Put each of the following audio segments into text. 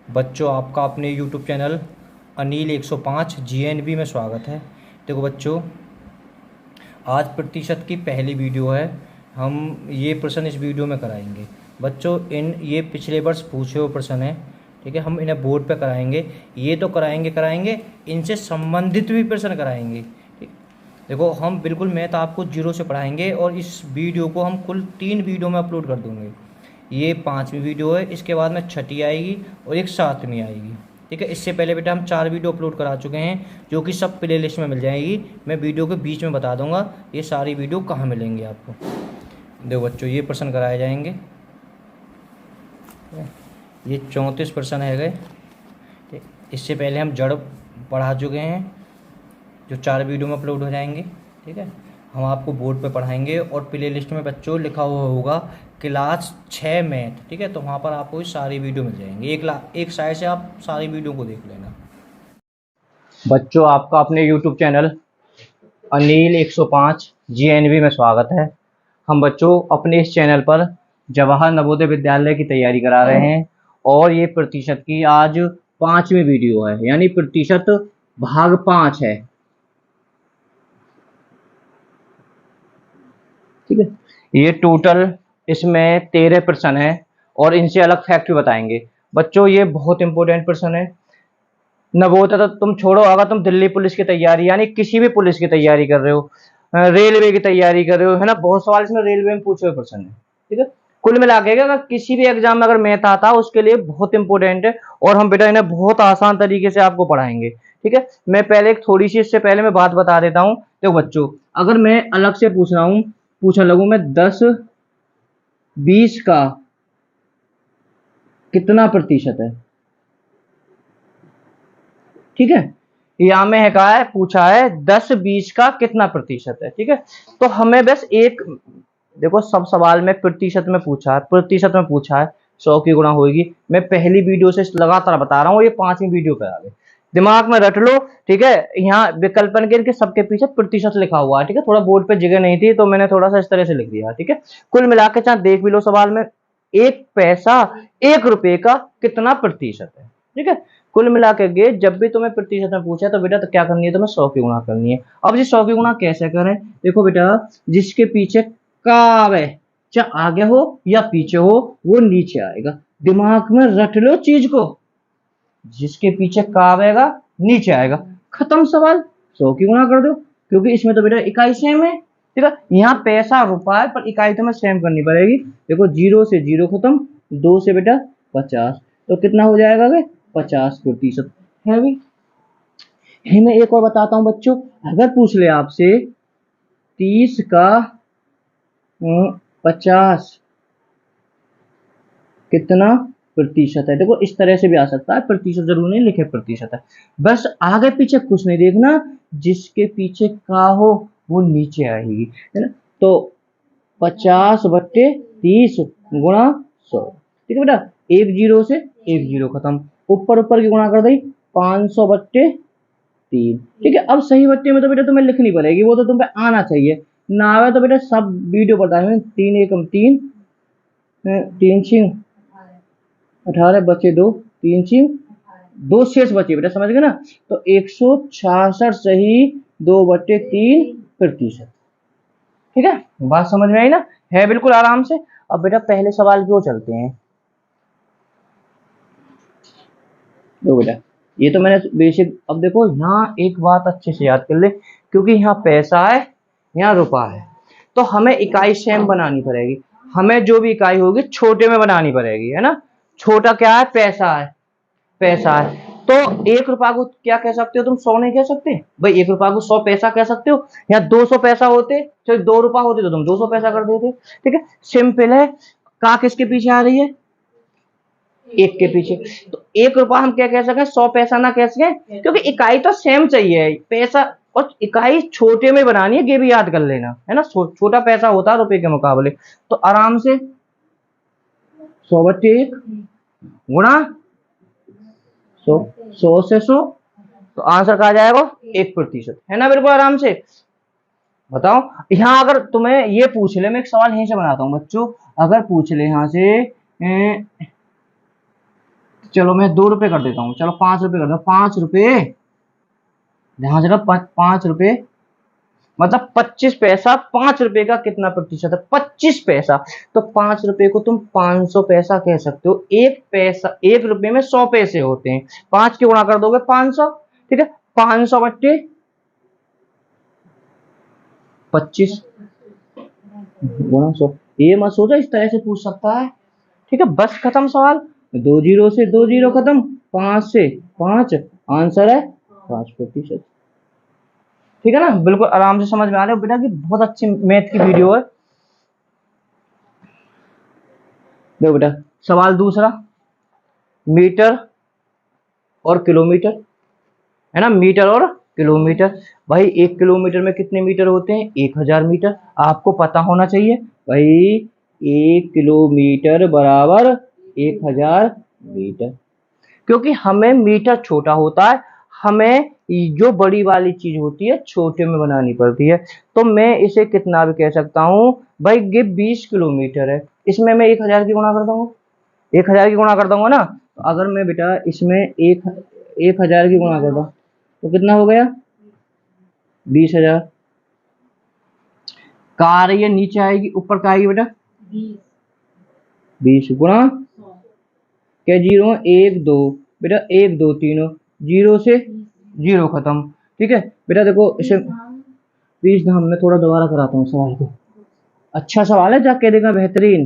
बच्चों, आपका अपने यूट्यूब चैनल अनिल 105 जीएनबी में स्वागत है। देखो बच्चों, आज प्रतिशत की पहली वीडियो है। हम ये प्रश्न इस वीडियो में कराएंगे। बच्चों, ये पिछले वर्ष पूछे हुए प्रश्न हैं, ठीक है। हम इन्हें बोर्ड पे कराएंगे। ये तो कराएंगे, इनसे संबंधित भी प्रश्न कराएंगे, ठीक। देखो, हम बिल्कुल मैथ आपको जीरो से पढ़ाएंगे और इस वीडियो को हम कुल 3 वीडियो में अपलोड कर दूँगे। ये 5वीं वीडियो है, इसके बाद में छठी आएगी और एक 7वीं आएगी, ठीक है। इससे पहले बेटा हम 4 वीडियो अपलोड करा चुके हैं, जो कि सब प्ले लिस्ट में मिल जाएगी। मैं वीडियो के बीच में बता दूंगा ये सारी वीडियो कहाँ मिलेंगी आपको। देखो बच्चों, ये प्रश्न कराए जाएंगे। ये 34 प्रश्न है गए, ठीक। इससे पहले हम जड़ पढ़ा चुके हैं, जो 4 वीडियो में अपलोड हो जाएंगे, ठीक है। हम आपको बोर्ड पे पढ़ाएंगे और प्ले लिस्ट में बच्चों लिखा हुआ होगा क्लास 6 मैथ, ठीक है। तो वहाँ पर आपको ये सारी वीडियो मिल जाएंगी। एक साइड से आप सारी वीडियो को देख लेना। बच्चों, आपका अपने यूट्यूब चैनल अनिल 105 जीएनबी में स्वागत है। हम बच्चों अपने इस चैनल पर जवाहर नवोदय विद्यालय की तैयारी करा रहे हैं और ये प्रतिशत की आज 5वीं वीडियो है, यानी प्रतिशत भाग 5 है, ठीक है। ये टोटल इसमें 13 प्रश्न है और इनसे अलग फैक्ट भी बताएंगे। बच्चों, ये बहुत इंपॉर्टेंट प्रश्न है। नवोदय तो तुम छोड़ो, अगर तुम दिल्ली पुलिस की तैयारी यानी किसी भी पुलिस की तैयारी कर रहे हो, रेलवे की तैयारी कर रहे हो, है ना, बहुत सवाल इसमें रेलवे में पूछे हुए प्रश्न है, ठीक है। कुल मिला के अगर किसी भी एग्जाम में अगर मैथ आता है उसके लिए बहुत इंपॉर्टेंट है और हम बेटा इन्हें बहुत आसान तरीके से आपको पढ़ाएंगे, ठीक है। मैं पहले एक थोड़ी सी इससे पहले मैं बात बता देता हूँ। तो बच्चों, अगर मैं अलग से पूछ रहा हूँ, पूछने लगूं मैं 10 20 का कितना प्रतिशत है, ठीक है। यहाँ में है कहा है, पूछा है 10 20 का कितना प्रतिशत है, ठीक है। तो हमें बस एक, देखो सब सवाल में प्रतिशत में पूछा है, प्रतिशत में पूछा है, 100 की गुणा होगी। मैं पहली वीडियो से लगातार बता रहा हूँ, ये 5वीं वीडियो पे आ गए। दिमाग में रट लो, ठीक है। यहाँ विकल्पन के सबके पीछे प्रतिशत लिखा हुआ है, ठीक है। थोड़ा बोर्ड पे जगह नहीं थी तो मैंने थोड़ा सा इस तरह से लिख दिया, ठीक है। कुल मिला के चाहे देख भी लो सवाल में, 1 पैसा 1 रुपए का कितना प्रतिशत है, ठीक है। कुल मिला के जब भी तुम्हें प्रतिशत में पूछा तो बेटा तो क्या करनी है, तुम्हें 100 की गुणा करनी है। अब जी 100 की गुणा कैसे करें, देखो बेटा, जिसके पीछे का आवे, चाहे आगे हो या पीछे हो, वो नीचे आएगा। दिमाग में रट लो चीज को, जिसके पीछे का आवेगा नीचे आएगा, खत्म सवाल। 100 की गुणा कर दो, क्योंकि इसमें तो बेटा इकाई सेम है, ठीक है। यहाँ पैसा रुपया है पर इकाई तो मैं सेम करनी पड़ेगी। देखो, 0 से 0 खत्म, 2 से बेटा 50, तो कितना हो जाएगा 50% है भी। मैं एक और बताता हूं बच्चों, अगर पूछ ले आपसे 30 का 50 कितना प्रतिशत है, देखो इस तरह से भी आ सकता है, प्रतिशत जरूर नहीं लिखे प्रतिशत है, बस आगे पीछे कुछ नहीं देखना, जिसके पीछे का हो वो नीचे आएगी, है ना। तो 50/30 गुणा 100, ठीक है बेटा। एक जीरो से एक जीरो खत्म, ऊपर ऊपर की गुणा कर दी, 500/3, ठीक है। अब सही बट्टे में तो बेटा तुम्हें लिखनी पड़ेगी, वो तो तुम्हें आना चाहिए, ना आवे तो बेटा सब वीडियो बताए, 3 एकम 3, 3 6 18 बचे 2, 3 6 2 शेष बचे बेटा, समझ गए ना। तो 166 सही 2/3 प्रतिशत, ठीक है। बात समझ में आई ना, है बिल्कुल आराम से। अब बेटा पहले सवाल की ओर चलते हैं। दो बेटा, ये तो मैंने बेसिक, अब देखो यहाँ एक बात अच्छे से याद कर ले, क्योंकि यहाँ पैसा है, यहाँ रुपया है, तो हमें इकाई सेम बनानी पड़ेगी। हमें जो भी इकाई होगी छोटे में बनानी पड़ेगी, है ना। छोटा क्या है, पैसा है, पैसा है। तो 1 रुपया को क्या कह सकते हो तुम, 100 नहीं कह सकते भाई, 1 रुपया को 100 पैसा कह सकते हो। या 200 पैसा होते, चाहे 2 रुपया होते तो तुम 200 पैसा कर देते, ठीक है। सिंपल है। का किसके पीछे आ रही है, 1 के पीछे। तो 1 रुपया हम क्या कह सकें, 100 पैसा ना कह सकें, क्योंकि इकाई तो सेम चाहिए, पैसा और इकाई छोटे में बनानी है, ये भी याद कर लेना, है ना। छोटा पैसा होता है रुपए के मुकाबले, तो आराम से 100/1 गुणा 100, 100 से 100, तो आंसर कहा जाएगा 1%, है ना, बिल्कुल आराम से। बताओ, यहाँ अगर तुम्हें ये पूछ ले, मैं एक सवाल यहीं से बनाता हूँ बच्चों, अगर पूछ ले यहाँ से चलो मैं 2 रुपए कर देता हूँ, चलो 5 रुपए कर दो, 5 रुपए, ध्यान से, 5 रुपए मतलब 25 पैसा। 5 रुपए का कितना प्रतिशत है? 25 पैसा। तो 5 रुपए को तुम 500 पैसा कह सकते हो। एक पैसा, 1 रुपए में 100 पैसे होते हैं। 5 के गुणा कर दोगे 500, ठीक है, 500 बट्टे 25 गुणा 100। ये मत सोचो इस तरह से पूछ सकता है, ठीक है, बस खत्म सवाल। 2 जीरो से 2 जीरो खत्म, 5 से 5, आंसर है 5%। ठीक है ना, बिल्कुल आराम से समझ में आ रहा है बेटा कि बहुत अच्छी मैथ की वीडियो है। देखो बेटा सवाल दूसरा, मीटर और किलोमीटर, है ना, मीटर और किलोमीटर। भाई 1 किलोमीटर में कितने मीटर होते हैं? 1000 मीटर। आपको पता होना चाहिए भाई 1 किलोमीटर बराबर 1000 मीटर, क्योंकि हमें मीटर छोटा होता है, हमें जो बड़ी वाली चीज होती है छोटे में बनानी पड़ती है। तो मैं इसे कितना भी कह सकता हूँ भाई, ये 20 किलोमीटर है, इसमें मैं 1000 की गुणा कर दूंगा, 1000 की गुणा कर दूंगा ना। तो अगर मैं बेटा इसमें 1000 की गुणा कर दूं तो कितना हो गया? 20,000। कार ये नीचे आएगी, ऊपर का आएगी बेटा 20 गुणा क्या, 0 1 2 बेटा, 1 2 तीनों, 0 से 0 खत्म। ठीक है बेटा, देखो इसे 20 धाम में थोड़ा दोबारा कराता हूँ सवाल को। अच्छा सवाल है, जाके देखा, बेहतरीन।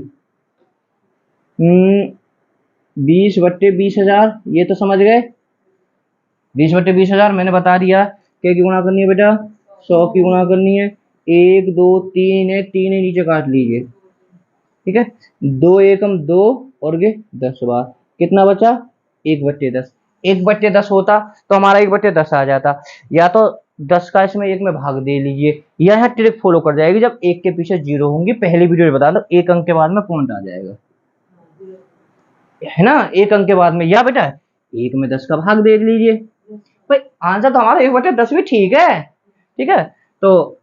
20/20,000, ये तो समझ गए। 20/20,000 मैंने बता दिया। क्या की गुणा करनी है बेटा? 100 की गुणा करनी है। 1 2 3 है, 3 है, नीचे काट लीजिए, ठीक है। 2 एकम 2 और ये 10 बार, कितना बचा? 1/10। 1/10 होता तो हमारा 1/10 आ जाता, या तो 10 का इसमें 1 में भाग दे लीजिए, या यहाँ ट्रिक फॉलो कर जाएगी, जब 1 के पीछे 0 होंगी, पहली वीडियो में बता दो, 1 अंक के बाद में पॉइंट आ जाएगा, है ना, 1 अंक के बाद में, या बेटा 1 में 10 का भाग दे लीजिए। भाई आंसर तो हमारा 1/10 भी ठीक है, ठीक है। तो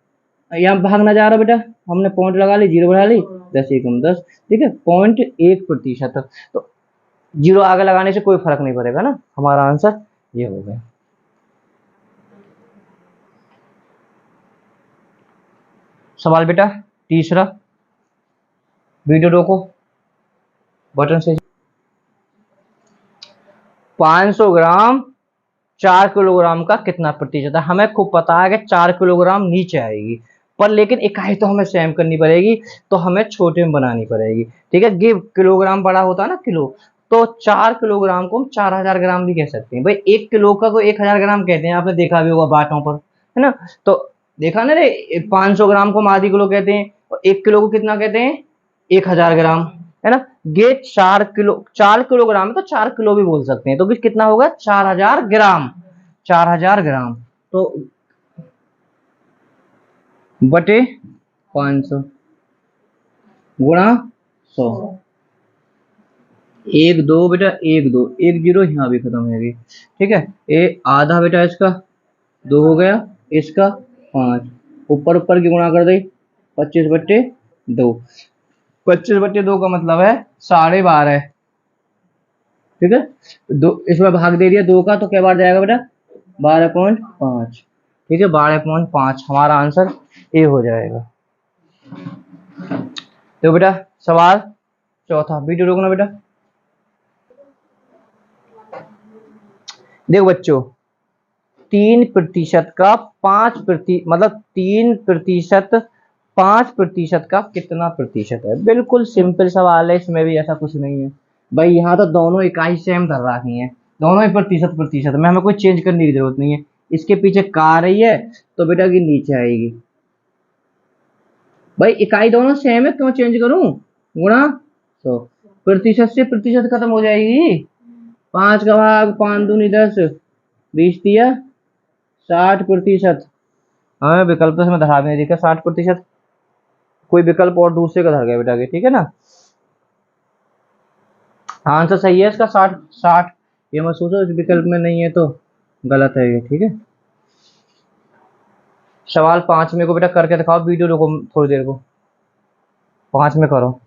यहाँ भाग ना जा रहा बेटा, हमने पॉइंट लगा ली, 0 बढ़ा ली, 10 एकम 10, ठीक है, 0.1%। तो 0 आगे लगाने से कोई फर्क नहीं पड़ेगा ना, हमारा आंसर ये हो गया। सवाल बेटा तीसरा, वीडियो रोको, बटन से। 500 ग्राम 4 किलोग्राम का कितना प्रतिशत है? हमें खूब पता है कि 4 किलोग्राम नीचे आएगी, पर लेकिन इकाई तो हमें सेम करनी पड़ेगी, तो हमें छोटे में बनानी पड़ेगी, ठीक है। ये किलोग्राम बड़ा होता है ना किलो, तो 4 किलोग्राम को हम 4000 ग्राम भी कह सकते हैं। भाई 1 किलो का को 1000 ग्राम कहते हैं, आपने देखा भी होगा बाटों पर, है ना। तो देखा ना रे, 500 ग्राम को हम आधी किलो कहते हैं, और 1 किलो को कितना कहते हैं? 1000 ग्राम, है ना। ये 4 किलोग्राम है, तो 4 किलो भी बोल सकते हैं, तो कितना होगा? 4000 ग्राम। 4000 ग्राम तो बटे 500 गुणा 100। 1 2 बेटा, 1 2, 1 0 यहाँ भी खत्म होगी, ठीक है। आधा बेटा इसका 2 हो गया, इसका 5, ऊपर ऊपर की गुणा कर दे, 25/2। 25/2 का मतलब है 12.5, ठीक है। दो इसमें भाग दे दिया 2 का, तो क्या बार जाएगा बेटा? 12.5, ठीक है, 12.5 हमारा आंसर ए हो जाएगा। तो बेटा सवाल चौथा, वीडियो रोकना बेटा। देखो बच्चों, 3% का 5% मतलब 3% 5% का कितना प्रतिशत है? बिल्कुल सिंपल सवाल है, इसमें भी ऐसा कुछ नहीं है भाई। यहाँ तो दोनों इकाई सेम धर रखी है, दोनों ही प्रतिशत प्रतिशत में, हमें कोई चेंज करने की जरूरत नहीं है। इसके पीछे का आ रही है तो बेटा की नीचे आएगी। भाई इकाई दोनों सेम है, क्यों चेंज करूं? गुणा 100, प्रतिशत से प्रतिशत खत्म हो जाएगी। 5 का भाग 5 दूनी 10, 20 दिया 60%। हमें विकल्प में धरा भी नहीं दिखा 60%, कोई विकल्प और दूसरे का धर गया बेटा के, ठीक है ना। आंसर सही है इसका 60। ये मत सोचो इस विकल्प में नहीं है तो गलत है ये, ठीक है। सवाल 5 में को बेटा करके दिखाओ, वीडियो रुको थोड़ी देर को, 5 में करो।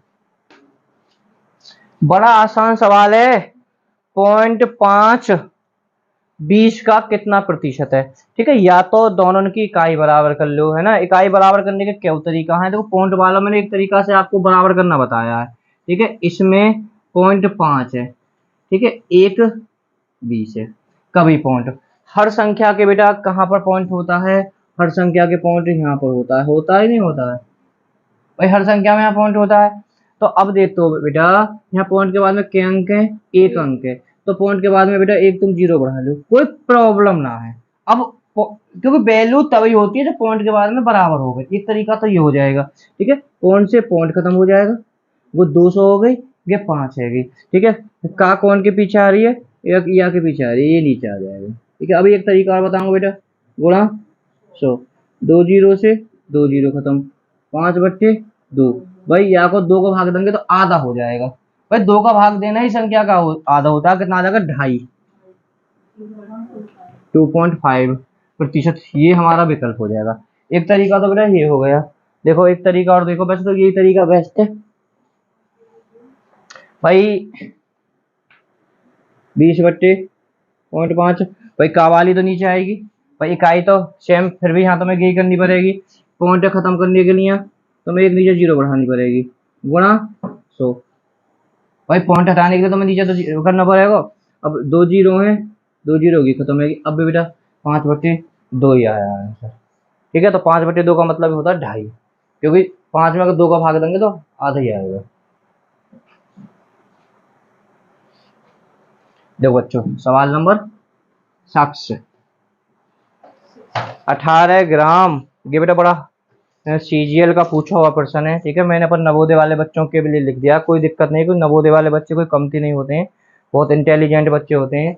बड़ा आसान सवाल है, 0.5 20 का कितना प्रतिशत है। ठीक है, या तो दोनों की इकाई बराबर कर लो, है ना। इकाई बराबर करने के क्या तरीका है, देखो पॉइंट वाला मैंने एक तरीका से आपको बराबर करना बताया है। ठीक है, इसमें 0.5 है, ठीक है, एक 20 है, कभी पॉइंट हर संख्या के बेटा कहाँ पर पॉइंट होता है, हर संख्या के पॉइंट यहाँ पर होता है नहीं होता है भाई, हर संख्या में यहाँ पॉइंट होता है। तो अब देखते हो बेटा, यहाँ पॉइंट के बाद में क्या अंक है, एक अंक है, तो पॉइंट के बाद में बेटा एक तुम जीरो बढ़ा लो, कोई प्रॉब्लम ना है। अब क्योंकि वैल्यू तभी होती है जब पॉइंट के बाद में बराबर हो गई, एक तरीका तो ये हो जाएगा। ठीक है, पॉइंट से पॉइंट खत्म हो जाएगा, वो 200 हो गई, ये 5 है गई। ठीक है, का कौन के पीछे आ रही है, या के पीछे आ रही है, ये नीचे आ जाएगा। ठीक है, अभी एक तरीका और बताऊंगा बेटा, गुणा 100, 2 जीरो से 2 जीरो खत्म, 5/2। भाई या को 2 को भाग देंगे तो आधा हो जाएगा, भाई 2 का भाग देना ही संख्या का आधा होता है, कितना आ जाएगा, 2.5, 2.5%। ये हमारा विकल्प हो जाएगा। एक तरीका तो बेटा ये हो गया। देखो एक तरीका और देखो, वैसे तो यही तरीका बेस्ट है भाई, 20/0.5। भाई का वाली तो नीचे आएगी, भाई इकाई तो सेम, फिर भी यहाँ तो मैं यही करनी पड़ेगी, पॉइंट खत्म करने के लिए तो मैं एक नीचे जीरो बढ़ानी पड़ेगी, गुणा 100। भाई पॉइंट हटाने के लिए तो मैं नीचे तो करना पड़ेगा। अब 2 जीरो है, 2 जीरो होगी खत्म है। अब भी बेटा 5/2 ही आया आंसर। ठीक है, तो 5/2 का मतलब होता है 2.5, क्योंकि 5 में अगर 2 का भाग देंगे तो आधा ही आएगा। देखो बच्चों, सवाल नंबर 7 से 18 ग्राम, ये बेटा बड़ा सीजीएल का पूछा हुआ प्रश्न है। ठीक है, मैंने पर नवोदय वाले बच्चों के लिए लिख दिया, कोई दिक्कत नहीं, कोई नवोदय वाले बच्चे कोई कमती नहीं होते हैं, बहुत इंटेलिजेंट बच्चे होते हैं।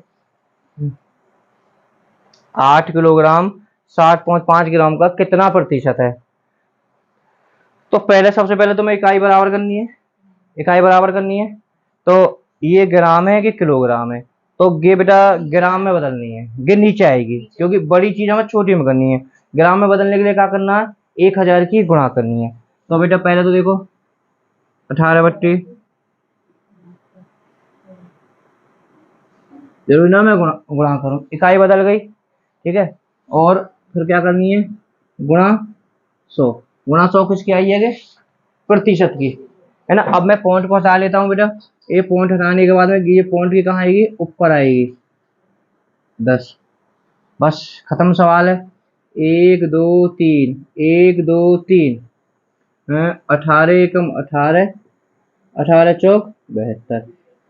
8 किलोग्राम 60.5 ग्राम का कितना प्रतिशत है। तो पहले सबसे पहले तो मैं इकाई बराबर करनी है, इकाई बराबर करनी है। तो ये ग्राम है कि किलोग्राम है, तो ये बेटा ग्राम में बदलनी है, ये नीचे आएगी, क्योंकि बड़ी चीज हमें छोटी में करनी है। ग्राम में बदलने के लिए क्या करना है, 1000 की गुणा करनी है। तो बेटा पहले तो देखो 18/, जरूरी ना मैं गुणा करूं, इकाई बदल गई। ठीक है, और फिर क्या करनी है, गुणा 100। गुणा 100 किसकी आई है, प्रतिशत की, है ना। अब मैं पॉइंट को हटा लेता हूँ बेटा, ये पॉइंट हटाने के बाद में ये पॉइंट की कहाँ आएगी, ऊपर आएगी 10। बस खत्म सवाल है। 1 2 3, 1 2 3, 18 एकम 18, 18 चौक 72,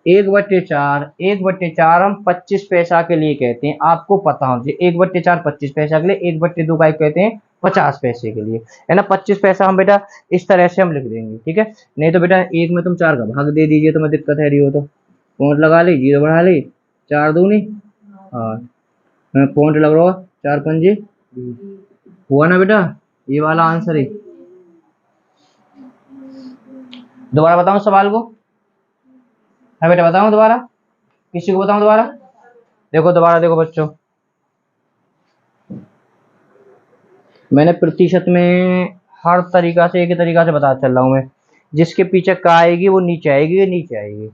1/4, 1/4 हम 25 पैसा के लिए कहते हैं, आपको पता हो जी, 1/4 25 पैसा के लिए, 1/2 का कहते हैं 50 पैसे के लिए, है ना। 25 पैसा हम बेटा इस तरह से हम लिख देंगे। ठीक है, नहीं तो बेटा एक में तुम 4 का भाग दे दीजिए, तुम्हें दिक्कत है रही हो तो पॉइंट लगा ली, जीरो बढ़ा ली, 4 दूनी 8, पॉइंट लग रहा 4 पंजे, हुआ ना बेटा, ये वाला आंसर है। दोबारा बताऊं सवाल को, है बेटा बताऊं दोबारा, किसी को बताऊं दोबारा। देखो दोबारा देखो बच्चों, मैंने प्रतिशत में हर तरीका से, एक ही तरीका से बता चल रहा हूं मैं, जिसके पीछे का आएगी वो नीचे आएगी, ये नीचे आएगी,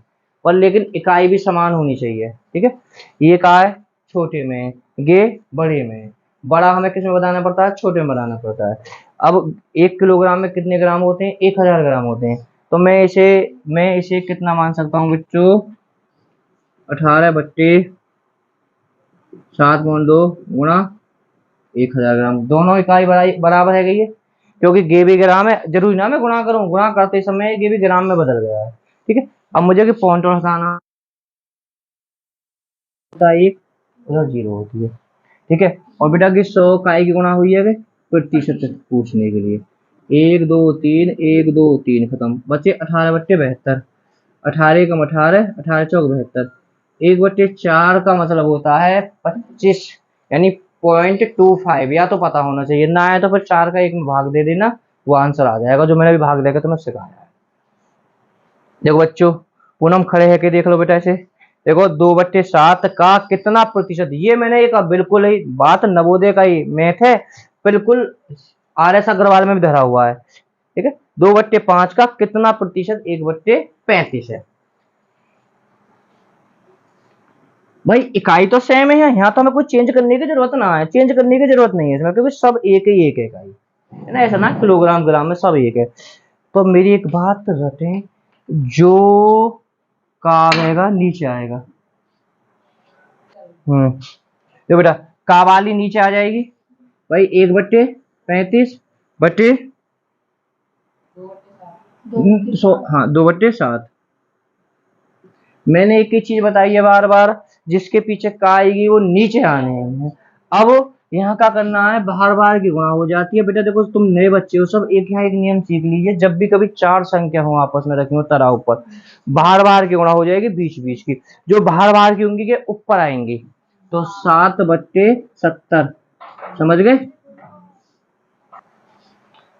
पर लेकिन इकाई भी समान होनी चाहिए। ठीक है, ये का है छोटे में, ये बड़े में, बड़ा हमें किस में बताना पड़ता है, छोटे में बनाना पड़ता है। अब 1 किलोग्राम में कितने ग्राम होते हैं, 1000 ग्राम होते हैं, तो मैं इसे कितना मान सकता हूँ बच्चों, 18/7.2 गुणा 1000 ग्राम, दोनों इकाई बराबर है गई है, क्योंकि गे भी ग्राम है, जरूरी ना मैं गुणा करूं, गुणा करते समय गे भी ग्राम में बदल गया है। ठीक है, अब मुझे कि पॉइंट हटाना होता है, एक उधर जीरो होती है। ठीक है, और बेटा की 100 इकाई की गुणा हुई है प्रतिशत पूछने के लिए, 1 2 3, 1 2 3 खत्म, बचे 18/72, 18 कम 18, 18 चौक 72, 1/4 का मतलब होता है 25, यानी 0.25, या तो पता होना चाहिए, ना है तो फिर 4 का 1 में भाग दे देना, वो आंसर आ जाएगा, जो मैंने भी भाग देकर तुम्हें सिखाया है। देखो बच्चों, पूनम खड़े है कि देख लो बेटा ऐसे, देखो 2/7 का कितना प्रतिशत, ये मैंने एक बिल्कुल ही बात नवोदय का ही मैथ है, बिल्कुल RS अग्रवाल में भी धरा हुआ है। ठीक है, 2/5 का कितना प्रतिशत 1/35 है। भाई इकाई तो सेम है, यहाँ तो हमें कुछ चेंज करने की जरूरत ना है, चेंज करने की जरूरत नहीं है इसमें, क्योंकि सब एक ही एक है इकाई, है ना, ऐसा ना किलोग्राम ग्राम में सब एक है। तो मेरी एक बात रटे, जो का रहेगा नीचे आएगा। तो बेटा का वाली नीचे आ जाएगी भाई, 1/35 बटे हाँ 2/7। मैंने एक ही चीज बताई है बार बार, जिसके पीछे का आएगी वो नीचे आने हैं। अब यहाँ क्या करना है, बार बार की गुणा हो जाती है बेटा। देखो तुम नए बच्चे हो, सब एक यहाँ एक नियम सीख लीजिए, जब भी कभी चार संख्या हो आपस में रखी हो तरा ऊपर, बार बार की गुणा हो जाएगी बीच बीच की, जो बार बार की होंगी के ऊपर आएंगी। तो 7/70 समझ गए,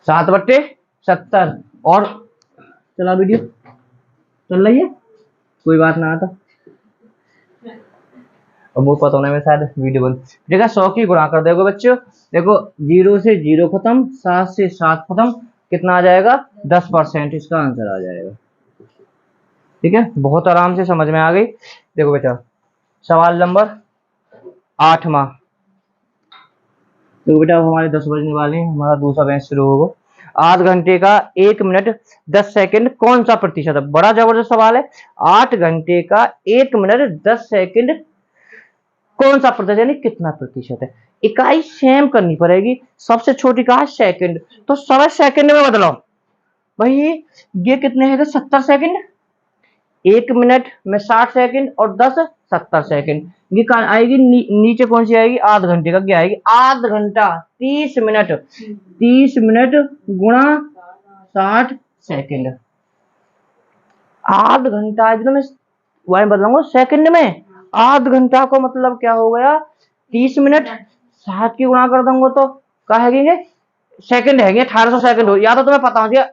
7/70। और चला वीडियो चल रही है, कोई बात ना आता, और मुझे पता होने में शायद वीडियो बंद। देखा 100 की गुणा कर देखो बच्चों, देखो 0 से 0 खत्म, 7 से 7 खत्म, कितना आ जाएगा 10%, इसका आंसर आ जाएगा। ठीक है, बहुत आराम से समझ में आ गई। देखो बेटा सवाल नंबर 8वां। देखो बेटा हमारे 10 बजने वाले हैं, हमारा दूसरा बैच शुरू होगा। 8 घंटे का 1 मिनट 10 सेकंड कौन सा प्रतिशत है? बड़ा जबरदस्त सवाल है। 8 घंटे का 1 मिनट 10 सेकंड कौन सा प्रतिशत, यानी कितना प्रतिशत है? इकाई सेम करनी पड़ेगी, सबसे छोटी कहा सेकंड, तो 100 सेकंड में बदलो भाई। ये कितने है 70 सेकंड, 1 मिनट में 60 सेकंड और 10 70 सेकंड। ये आएगी नीचे कौन सी आएगी, आध घंटे का क्या आएगी, आध घंटा 30 मिनट, 30 मिनट गुणा 60 सेकंड, आध घंटा एकदम मैं बताऊंगा सेकंड में। आध घंटा को मतलब क्या हो गया 30 मिनट, 60 की गुणा कर दूंगा तो क्या है सेकंड है 1800 सेकंड हो। या तो तुम्हें पता हो गया,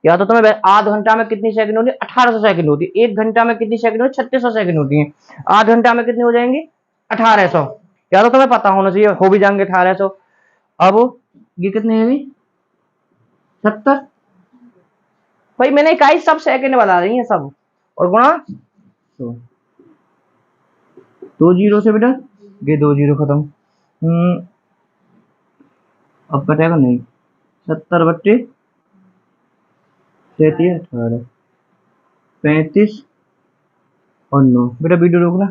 या तो तुम्हें आध घंटा में कितनी सेकंड होती है 1800 सेकंड होती है, 1 घंटा में कितनी सेकंड होती है 3600 सेकंड होती है, आध घंटा में कितनी हो जाएंगी 1800। या तो तुम्हें पता होना चाहिए, हो भी जाएंगे 1800। अब ये कितने है 70 भाई, मैंने इकाई सब सेकंड बता रही है सब, और गुणा तो 2 जीरो से बेटा ये 2 जीरो खत्म। अब कटेगा नहीं, 70/33 18 35 और 9। बेटा वीडियो रोकना।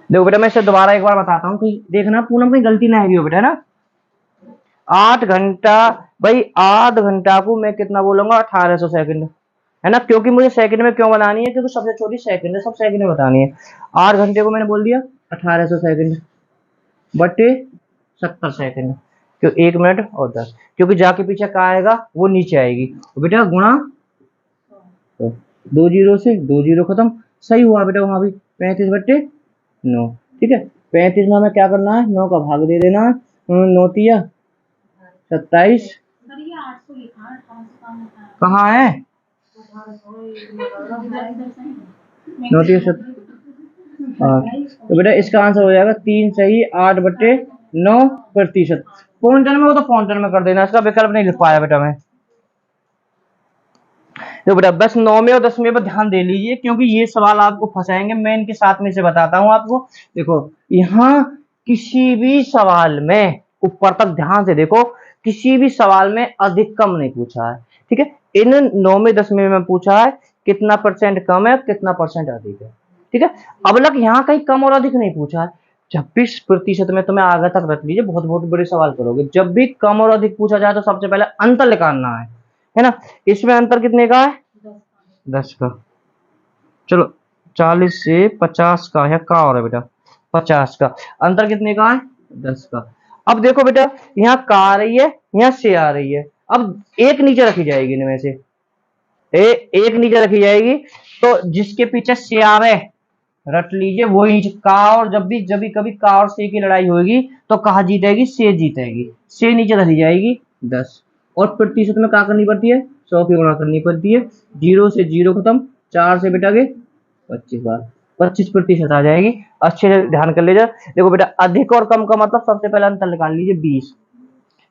देखो बेटा मैं इसे दोबारा एक बार बताता हूँ, कि देखना पूनम कहीं गलती ना है बेटा ना। 8 घंटा भाई, आध घंटा को मैं कितना बोलूंगा 1800 सेकंड, है ना, क्योंकि मुझे सेकंड में क्यों बनानी है, क्योंकि सबसे छोटी सेकंड है, सब सेकंड में बतानी है। 8 घंटे को मैंने बोल दिया 1800 सेकंड बटे 70 सेकंड, क्यों 1 मिनट और 10, क्योंकि जाके पीछे का आएगा वो नीचे आएगी, तो बेटा गुणा तो 2 जीरो से 2 जीरो खत्म, सही हुआ बेटा वहां भी 35/9। ठीक है, 35 में हमें क्या करना है, 9 का भाग दे देना है, 9 तिया 27, कहाँ है 9 तिया तो बेटा इसका आंसर हो जाएगा 3 सही 8/9%। पॉइंटर में हो तो पॉइंटर में कर देना, इसका विकल्प नहीं लिख पाया बेटा मैं। तो बेटा बस 9वें और 10वें पर ध्यान दे लीजिए, क्योंकि ये सवाल आपको फंसाएंगे। मैं इनके साथ में से बताता हूं आपको। देखो यहाँ किसी भी सवाल में ऊपर तक ध्यान से देखो, किसी भी सवाल में अधिक कम नहीं पूछा है। ठीक है, इन 9वें 10वें में पूछा है कितना परसेंट कम है कितना परसेंट अधिक है। ठीक है, अब लग यहाँ कहीं कम और अधिक नहीं पूछा है। 26% में तुम्हें आगे तक रख लीजिए, बहुत बहुत बड़े सवाल करोगे। जब भी कम और अधिक पूछा जाए तो सबसे पहले अंतर निकालना है ना। इसमें अंतर कितने का है 10 का। चलो 40 से 50 का है, का और है बेटा 50 का, अंतर कितने का है 10 का। अब देखो बेटा यहाँ का आ रही है, यहाँ से आ रही है, अब एक नीचे रखी जाएगी इनमें से, एक नीचे रखी जाएगी, तो जिसके पीछे से आ रहे रट लीजिए वही नीचे का। और जब भी कभी का और से की लड़ाई होगी तो कहा जीतेगी, से जीतेगी, से नीचे रखी जाएगी 10। और प्रतिशत में क्या करनी पड़ती है 100 की गुणा करनी पड़ती है, 0 से 0 खत्म, 4 से बेटा के 25 बार 25% आ जाएगी। अच्छे से ध्यान कर लीजिए। देखो बेटा अधिक और कम का मतलब सबसे पहले अंतर निकाल लीजिए 20,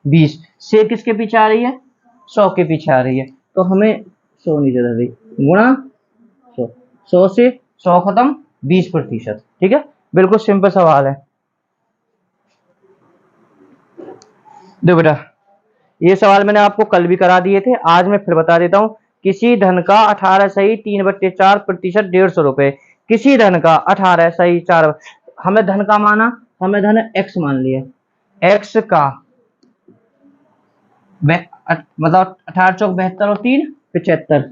20 से किसके पीछे आ रही है 100 के पीछे आ रही है, तो हमें 100 नीचे रह रही, गुणा 100, 100 से 100 खत्म, 20%। ठीक है, बिल्कुल सिंपल सवाल है। देखो बेटा, ये सवाल मैंने आपको कल भी करा दिए थे, आज मैं फिर बता देता हूँ। किसी धन का 18 सही 3/4% 150 रुपए। किसी धन का 18 सही 4, हमें धन का माना, हमें धन एक्स मान लिया, एक्स का मतलब 18 चौक 72 और 3 75,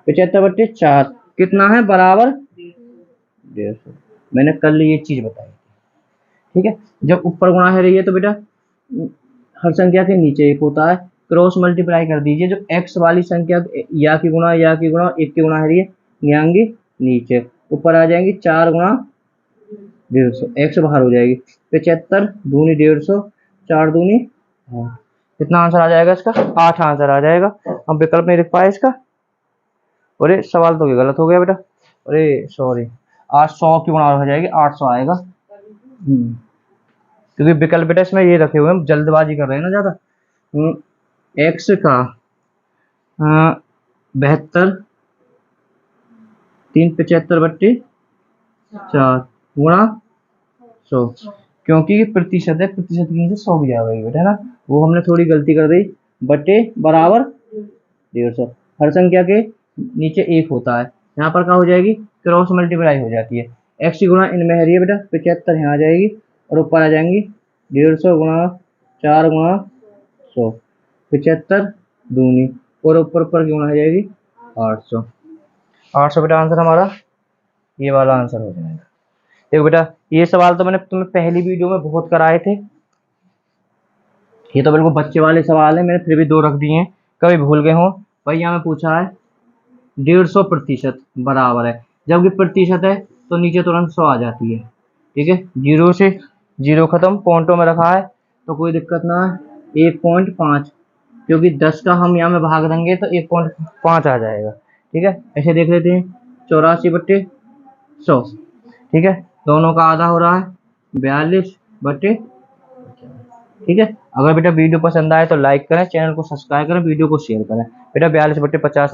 75/4 कितना है, बराबर 150। मैंने कल ये चीज बताई। ठीक है, जब ऊपर गुणा है रही है तो बेटा हर संख्या के नीचे एक होता है, क्रॉस मल्टीप्लाई कर दीजिए, जो एक्स वाली संख्या या की गुणा एक की गुणा है रही है, जाएंगी नीचे, ऊपर आ जाएंगी 4 गुणा 150, एक्स बाहर हो जाएगी, 75 दूनी 150, 4 दूनी 8। कितना आंसर आ जाएगा इसका, 8 आंसर आ जाएगा। हम विकल्प नहीं लिख पाए इसका, अरे सवाल तो गलत हो गया बेटा, अरे सॉरी, 800 की गुणा हो जाएगी, 800 आएगा। क्योंकि विकल्प बेटा इसमें ये रखे हुए हैं, जल्दबाजी कर रहे हैं ना ज्यादा। एक्स का 72 3/75/4 गुणा 100, क्योंकि प्रतिशत है, प्रतिशत की नीचे 100 भी आ गई बेटा, है ना, वो हमने थोड़ी गलती कर दी, बटे बराबर 150, हर संख्या के नीचे एक होता है, यहाँ पर क्या हो जाएगी, क्रॉस मल्टीप्लाई हो जाती है, एक्स की गुणा इनमें है रही है बेटा, 75 यहाँ आ जाएगी और ऊपर आ जाएंगी 150 गुणा 4 गुणा 100, 75 दूनी और ऊपर की गुणा हो जाएगी 800। 800 बेटा आंसर हमारा ये वाला आंसर हो जाएगा। देखो बेटा, ये सवाल तो मैंने तुम्हें पहली वीडियो में बहुत कराए थे, ये तो बिल्कुल बच्चे वाले सवाल है, मैंने फिर भी 2 रख दिए हैं, कभी भूल गए हो। भैया में पूछा है 150% बराबर है, जबकि प्रतिशत है तो नीचे तुरंत 100 आ जाती है। ठीक है, 0 से 0 खत्म, पॉइंटों में रखा है तो कोई दिक्कत ना है, 1.5, क्योंकि 10 का हम यहाँ में भाग देंगे तो 1.5 आ जाएगा। ठीक है, ऐसे देख लेते हैं, 84/100। ठीक है, दोनों का आधा हो रहा है 42/, ठीक है। अगर बेटा वीडियो पसंद आए तो लाइक करें, चैनल को सब्सक्राइब करें, वीडियो को शेयर करें। बेटा 42/50